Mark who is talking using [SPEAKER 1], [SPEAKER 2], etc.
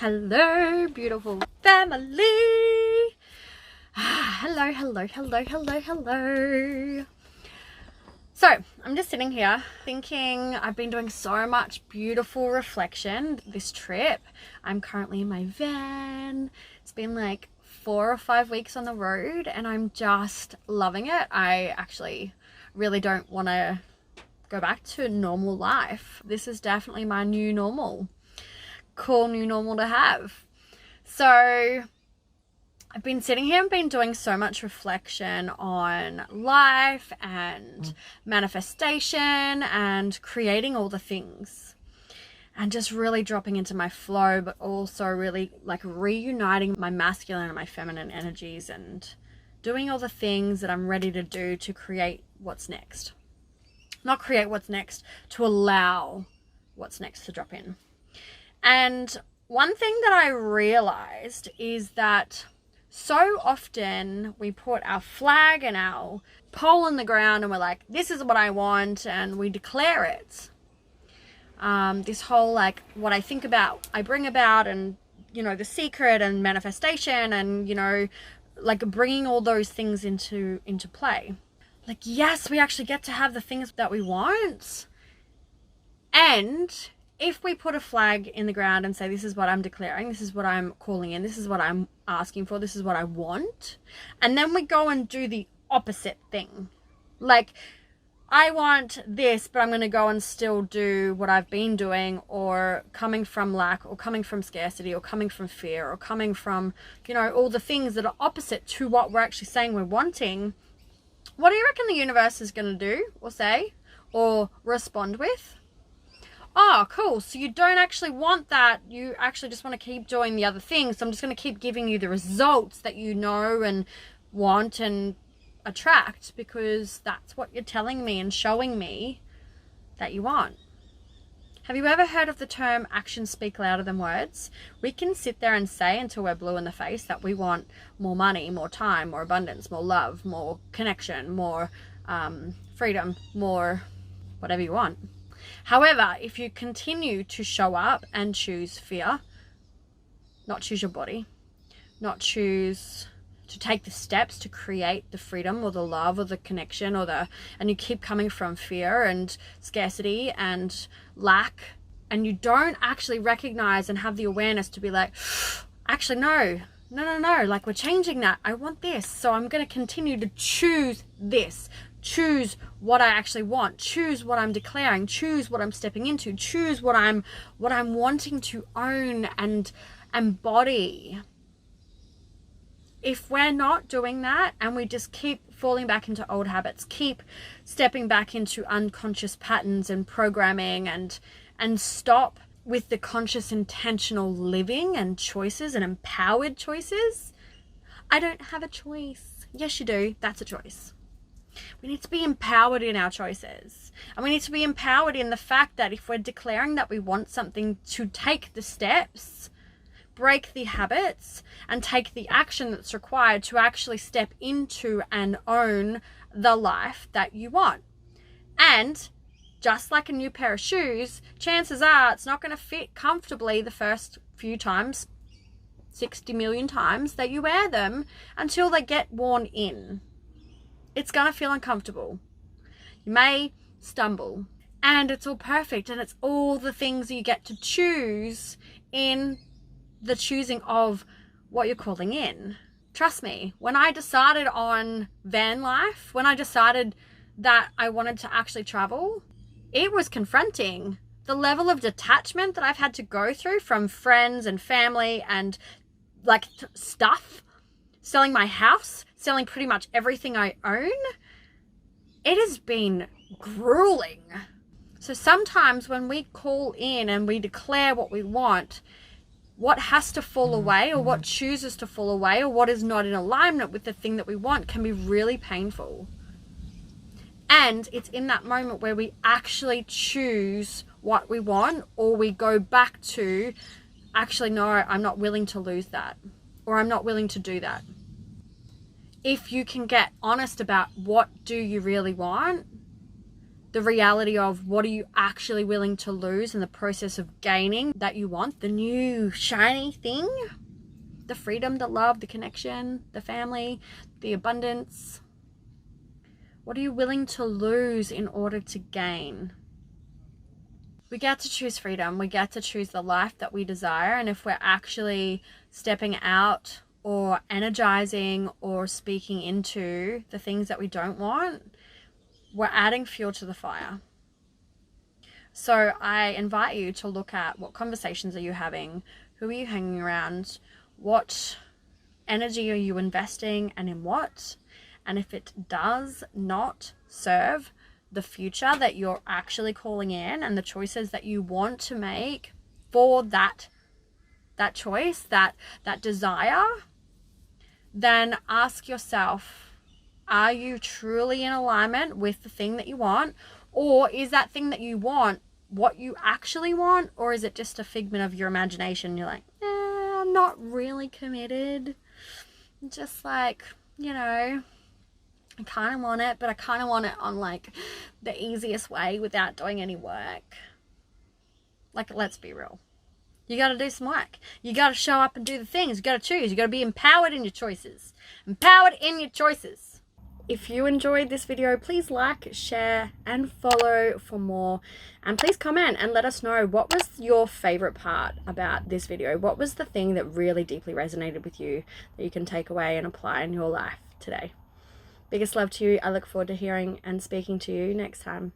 [SPEAKER 1] Hello, beautiful family. Hello, hello, hello, hello, hello. So, I'm just sitting here thinking I've been doing so much beautiful reflection this trip. I'm currently in my van. It's been like 4 or 5 weeks on the road and I'm just loving it. I actually really don't want to go back to normal life. This is definitely my new normal. Cool new normal to have. So I've been sitting here and been doing so much reflection on life and manifestation and creating all the things and just really dropping into my flow, but also really like reuniting my masculine and my feminine energies and doing all the things that I'm ready to do to create what's next. Not create what's next, to allow what's next to drop in. And one thing that I realized is that so often we put our flag and our pole in the ground and we're like, this is what I want, and we declare it. This whole like what I think about, I bring about, and the secret and manifestation and like bringing all those things into play. Like, yes, we actually get to have the things that we want. And if we put a flag in the ground and say, this is what I'm declaring, this is what I'm calling in, this is what I'm asking for, this is what I want, and then we go and do the opposite thing. Like, I want this, but I'm going to go and still do what I've been doing, or coming from lack, or coming from scarcity, or coming from fear, or coming from, all the things that are opposite to what we're actually saying we're wanting. What do you reckon the universe is going to do, or say, or respond with? Oh, cool. So you don't actually want that. You actually just want to keep doing the other things. So I'm just going to keep giving you the results that you know and want and attract, because that's what you're telling me and showing me that you want. Have you ever heard of the term actions speak louder than words? We can sit there and say until we're blue in the face that we want more money, more time, more abundance, more love, more connection, more freedom, more whatever you want. However, if you continue to show up and choose fear, not choose your body, not choose to take the steps to create the freedom or the love or the connection and you keep coming from fear and scarcity and lack, and you don't actually recognize and have the awareness to be like, actually, no, like, we're changing that. I want this. So I'm going to continue to choose this. Choose what I actually want, choose what I'm declaring, choose what I'm stepping into, choose what I'm wanting to own and embody. If we're not doing that and we just keep falling back into old habits, keep stepping back into unconscious patterns and programming and stop with the conscious intentional living and choices and empowered choices, I don't have a choice. Yes, you do. That's a choice. We need to be empowered in our choices. And we need to be empowered in the fact that if we're declaring that we want something, to take the steps, break the habits, and take the action that's required to actually step into and own the life that you want. And just like a new pair of shoes, chances are it's not going to fit comfortably the first few times, 60 million times that you wear them, until they get worn in. It's going to feel uncomfortable. You may stumble, and it's all perfect, and it's all the things you get to choose in the choosing of what you're calling in. Trust me, when I decided on van life, when I decided that I wanted to actually travel, it was confronting. The level of detachment that I've had to go through from friends and family and like stuff, selling my house, selling pretty much everything I own, it has been grueling. So sometimes when we call in and we declare what we want, what has to fall away, or what chooses to fall away, or what is not in alignment with the thing that we want, can be really painful. And it's in that moment where we actually choose what we want, or we go back to, actually, no, I'm not willing to lose that, or I'm not willing to do that. If you can get honest about what do you really want, the reality of what are you actually willing to lose in the process of gaining that you want, the new shiny thing, the freedom, the love, the connection, the family, the abundance. What are you willing to lose in order to gain? We get to choose freedom. We get to choose the life that we desire. And if we're actually stepping out or energizing or speaking into the things that we don't want, we're adding fuel to the fire. So I invite you to look at what conversations are you having, who are you hanging around, what energy are you investing and in what, and if it does not serve the future that you're actually calling in and the choices that you want to make for that choice, that desire, then ask yourself, are you truly in alignment with the thing that you want? Or is that thing that you want what you actually want? Or is it just a figment of your imagination? You're like, I'm not really committed. Just like, I kind of want it, but I kind of want it on like the easiest way without doing any work. Like, let's be real. You got to do some work. You got to show up and do the things. You got to choose. You got to be empowered in your choices. Empowered in your choices. If you enjoyed this video, please like, share, and follow for more. And please comment and let us know, what was your favorite part about this video? What was the thing that really deeply resonated with you that you can take away and apply in your life today? Biggest love to you. I look forward to hearing and speaking to you next time.